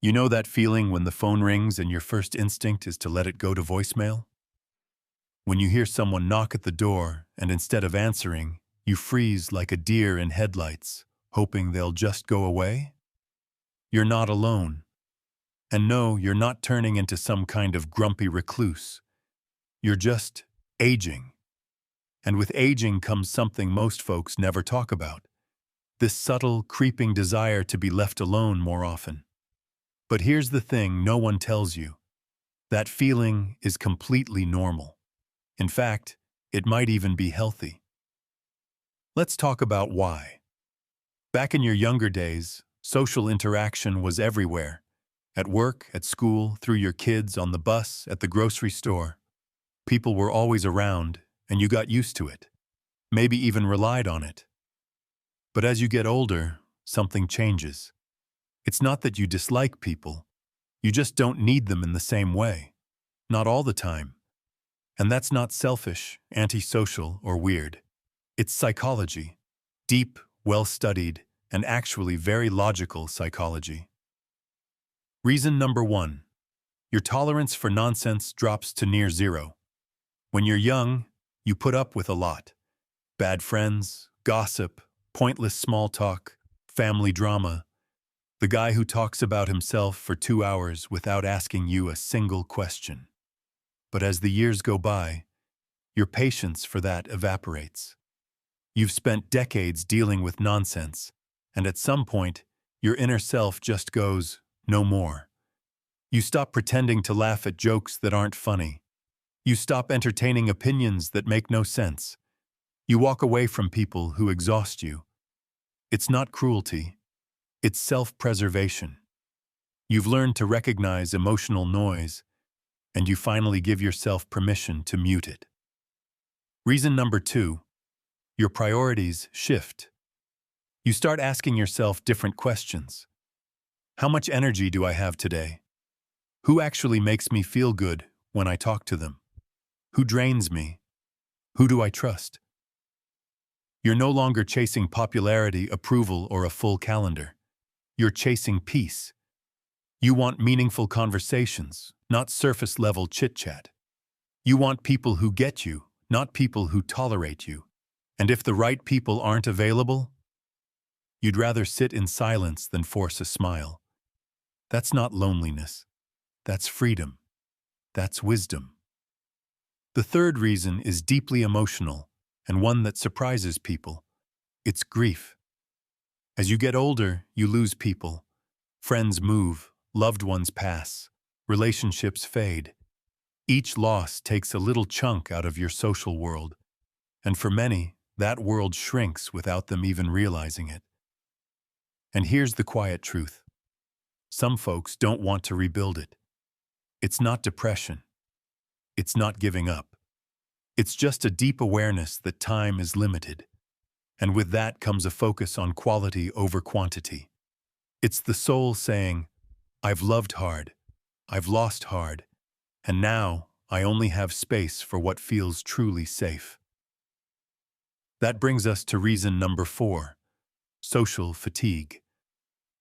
You know that feeling when the phone rings and your first instinct is to let it go to voicemail? When you hear someone knock at the door and instead of answering, you freeze like a deer in headlights, hoping they'll just go away? You're not alone. And no, you're not turning into some kind of grumpy recluse. You're just aging. And with aging comes something most folks never talk about. This subtle, creeping desire to be left alone more often. But here's the thing no one tells you. That feeling is completely normal. In fact, it might even be healthy. Let's talk about why. Back in your younger days, social interaction was everywhere. At work, at school, through your kids, on the bus, at the grocery store. People were always around, and you got used to it. Maybe even relied on it. But as you get older, something changes. It's not that you dislike people. You just don't need them in the same way. Not all the time. And that's not selfish, antisocial, or weird. It's psychology. Deep, well-studied, and actually very logical psychology. Reason number 1. Your tolerance for nonsense drops to near zero. When you're young, you put up with a lot. Bad friends, gossip, pointless small talk, family drama. The guy who talks about himself for 2 hours without asking you a single question. But as the years go by, your patience for that evaporates. You've spent decades dealing with nonsense, and at some point, your inner self just goes, no more. You stop pretending to laugh at jokes that aren't funny. You stop entertaining opinions that make no sense. You walk away from people who exhaust you. It's not cruelty. It's self-preservation. You've learned to recognize emotional noise, and you finally give yourself permission to mute it. Reason number 2. Your priorities shift. You start asking yourself different questions. How much energy do I have today? Who actually makes me feel good when I talk to them? Who drains me? Who do I trust? You're no longer chasing popularity, approval, or a full calendar. You're chasing peace. You want meaningful conversations, not surface-level chit-chat. You want people who get you, not people who tolerate you. And if the right people aren't available, you'd rather sit in silence than force a smile. That's not loneliness. That's freedom. That's wisdom. The third reason is deeply emotional, and one that surprises people. It's grief. As you get older, you lose people. Friends move, loved ones pass, relationships fade. Each loss takes a little chunk out of your social world, and for many, that world shrinks without them even realizing it. And here's the quiet truth. Some folks don't want to rebuild it. It's not depression. It's not giving up. It's just a deep awareness that time is limited. And with that comes a focus on quality over quantity. It's the soul saying, I've loved hard, I've lost hard, and now I only have space for what feels truly safe. That brings us to reason number 4, social fatigue.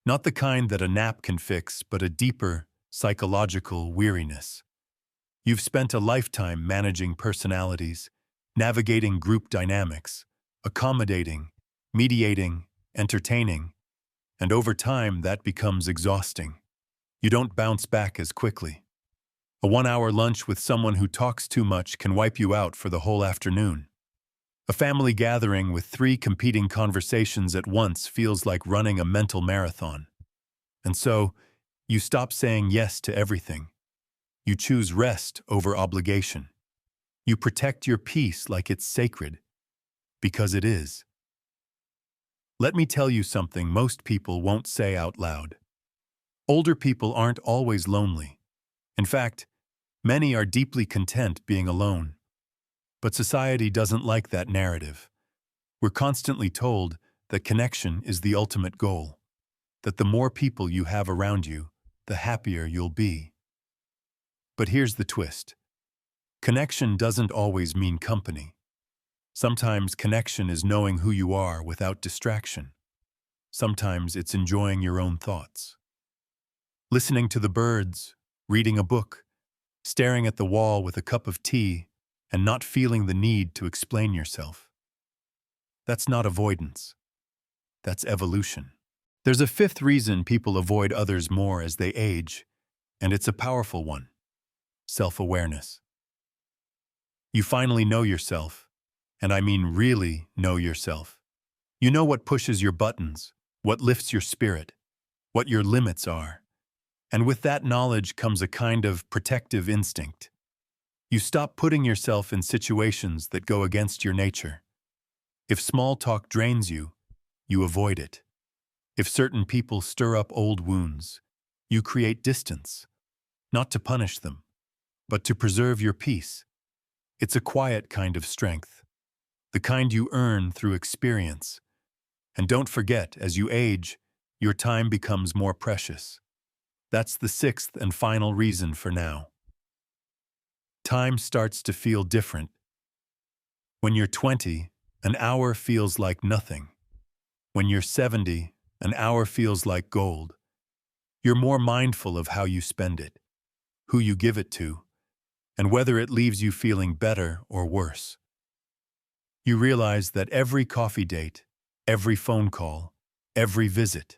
Not the kind that a nap can fix, but a deeper, psychological weariness. You've spent a lifetime managing personalities, navigating group dynamics, accommodating, mediating, entertaining, and over time that becomes exhausting. You don't bounce back as quickly. A 1-hour lunch with someone who talks too much can wipe you out for the whole afternoon. A family gathering with 3 competing conversations at once feels like running a mental marathon. And so, you stop saying yes to everything. You choose rest over obligation. You protect your peace like it's sacred, because it is. Let me tell you something most people won't say out loud. Older people aren't always lonely. In fact, many are deeply content being alone. But society doesn't like that narrative. We're constantly told that connection is the ultimate goal, that the more people you have around you, the happier you'll be. But here's the twist. Connection doesn't always mean company. Sometimes connection is knowing who you are without distraction. Sometimes it's enjoying your own thoughts. listening to the birds, reading a book, staring at the wall with a cup of tea, and not feeling the need to explain yourself. That's not avoidance. That's evolution. There's a fifth reason people avoid others more as they age, and it's a powerful one: self-awareness. You finally know yourself, and I mean really know yourself. You know what pushes your buttons, what lifts your spirit, what your limits are. And with that knowledge comes a kind of protective instinct. You stop putting yourself in situations that go against your nature. If small talk drains you, you avoid it. If certain people stir up old wounds, you create distance, not to punish them, but to preserve your peace. It's a quiet kind of strength, the kind you earn through experience. And don't forget, as you age, your time becomes more precious. That's the sixth and final reason for now. Time starts to feel different. When you're 20, an hour feels like nothing. When you're 70, an hour feels like gold. You're more mindful of how you spend it, who you give it to, and whether it leaves you feeling better or worse. You realize that every coffee date, every phone call, every visit,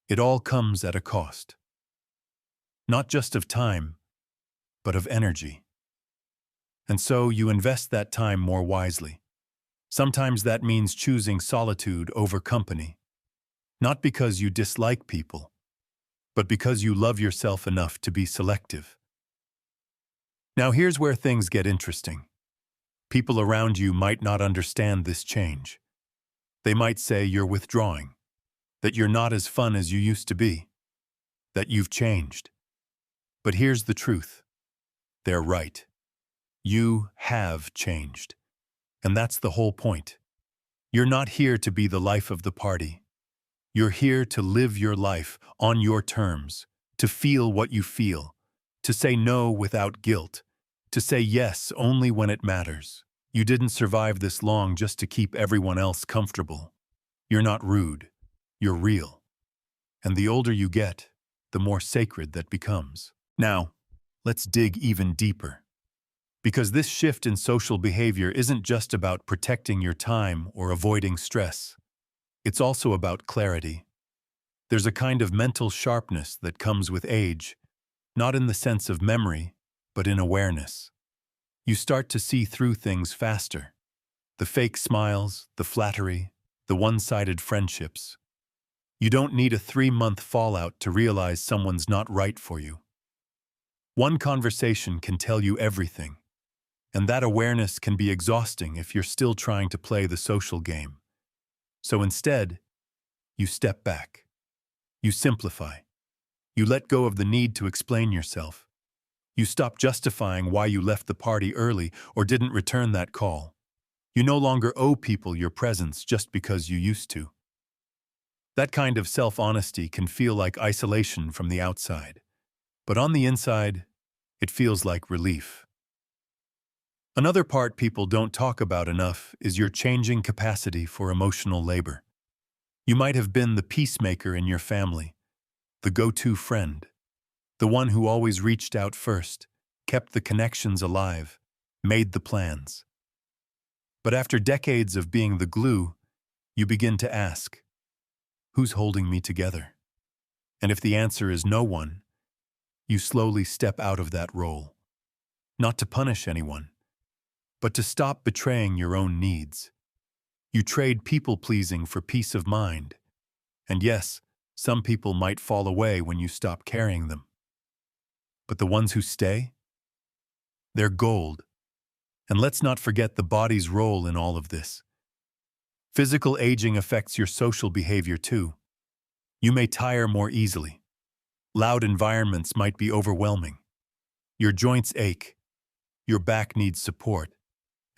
it all comes at a cost. Not just of time, but of energy. And so you invest that time more wisely. Sometimes that means choosing solitude over company, not because you dislike people, but because you love yourself enough to be selective. Now here's where things get interesting. People around you might not understand this change. They might say you're withdrawing, that you're not as fun as you used to be, that you've changed. But here's the truth. They're right. You have changed. And that's the whole point. You're not here to be the life of the party. You're here to live your life on your terms, to feel what you feel, to say no without guilt, to say yes only when it matters. You didn't survive this long just to keep everyone else comfortable. You're not rude. You're real. And the older you get, the more sacred that becomes. Now, let's dig even deeper. Because this shift in social behavior isn't just about protecting your time or avoiding stress. It's also about clarity. There's a kind of mental sharpness that comes with age, not in the sense of memory, but in awareness. You start to see through things faster. The fake smiles, the flattery, the one-sided friendships. You don't need a 3-month fallout to realize someone's not right for you. One conversation can tell you everything. And that awareness can be exhausting if you're still trying to play the social game. So instead, you step back. You simplify. You let go of the need to explain yourself. You stop justifying why you left the party early or didn't return that call. You no longer owe people your presence just because you used to. That kind of self-honesty can feel like isolation from the outside. But on the inside, it feels like relief. Another part people don't talk about enough is your changing capacity for emotional labor. You might have been the peacemaker in your family, the go-to friend, the one who always reached out first, kept the connections alive, made the plans. But after decades of being the glue, you begin to ask, who's holding me together? And if the answer is no one, you slowly step out of that role, not to punish anyone, but to stop betraying your own needs. You trade people-pleasing for peace of mind. And yes, some people might fall away when you stop carrying them. But the ones who stay? They're gold. And let's not forget the body's role in all of this. Physical aging affects your social behavior too. You may tire more easily. Loud environments might be overwhelming. Your joints ache. Your back needs support.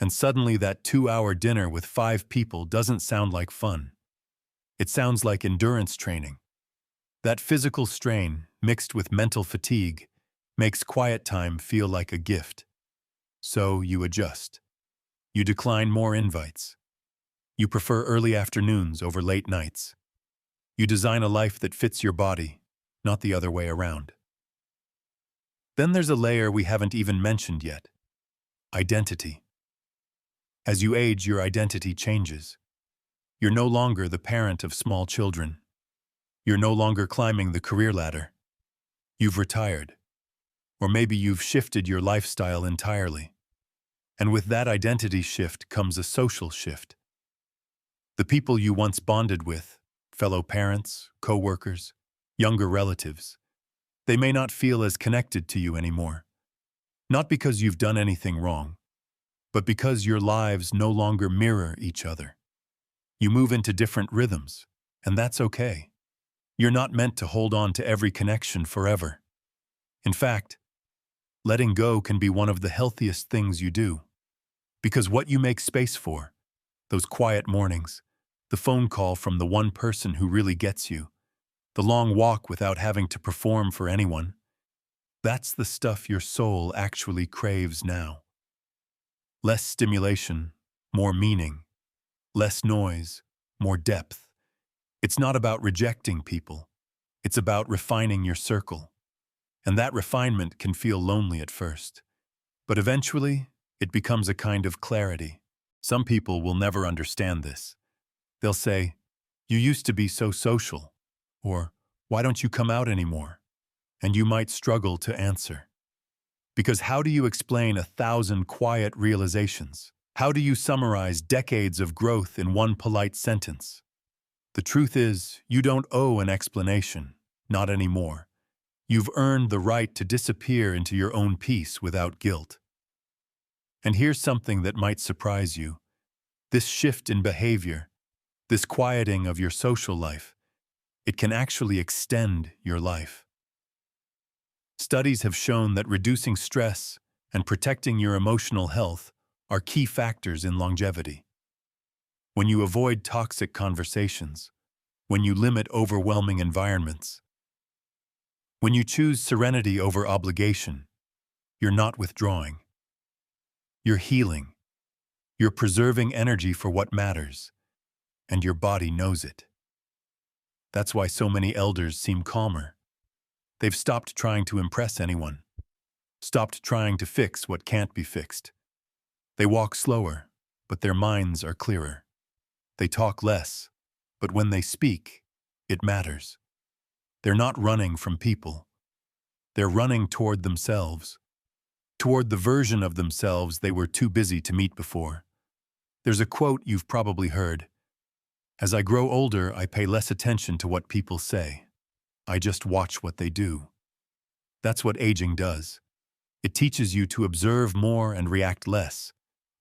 And suddenly that 2-hour dinner with 5 people doesn't sound like fun. It sounds like endurance training. That physical strain, mixed with mental fatigue, makes quiet time feel like a gift. So you adjust. You decline more invites. You prefer early afternoons over late nights. You design a life that fits your body, not the other way around. Then there's a layer we haven't even mentioned yet: identity. As you age, your identity changes. You're no longer the parent of small children. You're no longer climbing the career ladder. You've retired. Or maybe you've shifted your lifestyle entirely. And with that identity shift comes a social shift. The people you once bonded with, fellow parents, co-workers, younger relatives, they may not feel as connected to you anymore. Not because you've done anything wrong, but because your lives no longer mirror each other. You move into different rhythms, and that's okay. You're not meant to hold on to every connection forever. In fact, letting go can be one of the healthiest things you do. Because what you make space for, those quiet mornings, the phone call from the one person who really gets you, the long walk without having to perform for anyone, that's the stuff your soul actually craves now. Less stimulation, more meaning. Less noise, more depth. It's not about rejecting people. It's about refining your circle. And that refinement can feel lonely at first. But eventually, it becomes a kind of clarity. Some people will never understand this. They'll say, "You used to be so social," or "Why don't you come out anymore?" And you might struggle to answer. Because how do you explain 1,000 quiet realizations? How do you summarize decades of growth in one polite sentence? The truth is, you don't owe an explanation, not anymore. You've earned the right to disappear into your own peace without guilt. And here's something that might surprise you. This shift in behavior, this quieting of your social life, it can actually extend your life. Studies have shown that reducing stress and protecting your emotional health are key factors in longevity. When you avoid toxic conversations, when you limit overwhelming environments, when you choose serenity over obligation, you're not withdrawing. You're healing. You're preserving energy for what matters, and your body knows it. That's why so many elders seem calmer. They've stopped trying to impress anyone, stopped trying to fix what can't be fixed. They walk slower, but their minds are clearer. They talk less, but when they speak, it matters. They're not running from people. They're running toward themselves, toward the version of themselves they were too busy to meet before. There's a quote you've probably heard: "As I grow older, I pay less attention to what people say. I just watch what they do." That's what aging does. It teaches you to observe more and react less.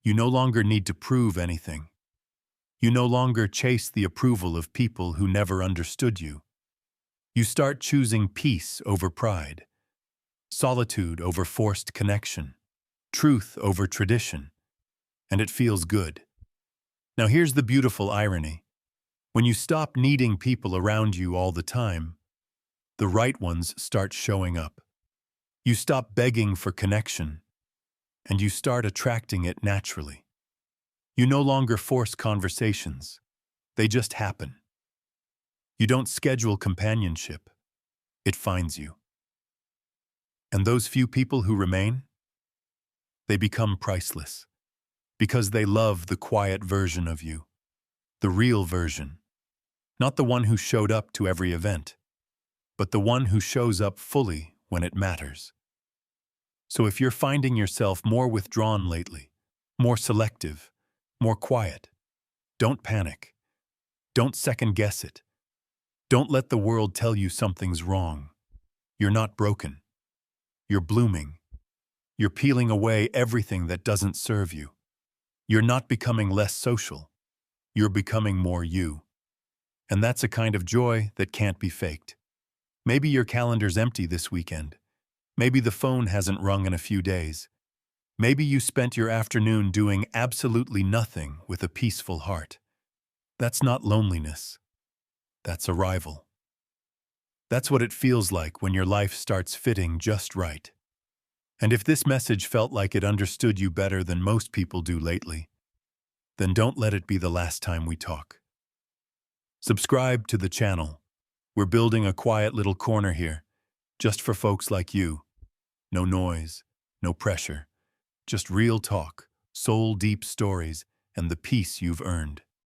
You no longer need to prove anything. You no longer chase the approval of people who never understood you. You start choosing peace over pride, solitude over forced connection, truth over tradition, and it feels good. Now here's the beautiful irony. When you stop needing people around you all the time, the right ones start showing up. You stop begging for connection, and you start attracting it naturally. You no longer force conversations. They just happen. You don't schedule companionship. It finds you. And those few people who remain, they become priceless because they love the quiet version of you, the real version, not the one who showed up to every event, but the one who shows up fully when it matters. So if you're finding yourself more withdrawn lately, more selective, more quiet, don't panic. Don't second-guess it. Don't let the world tell you something's wrong. You're not broken. You're blooming. You're peeling away everything that doesn't serve you. You're not becoming less social. You're becoming more you. And that's a kind of joy that can't be faked. Maybe your calendar's empty this weekend. Maybe the phone hasn't rung in a few days. Maybe you spent your afternoon doing absolutely nothing with a peaceful heart. That's not loneliness. That's arrival. That's what it feels like when your life starts fitting just right. And if this message felt like it understood you better than most people do lately, then don't let it be the last time we talk. Subscribe to the channel, We're building a quiet little corner here, just for folks like you. No noise, no pressure, just real talk, soul-deep stories, and the peace you've earned.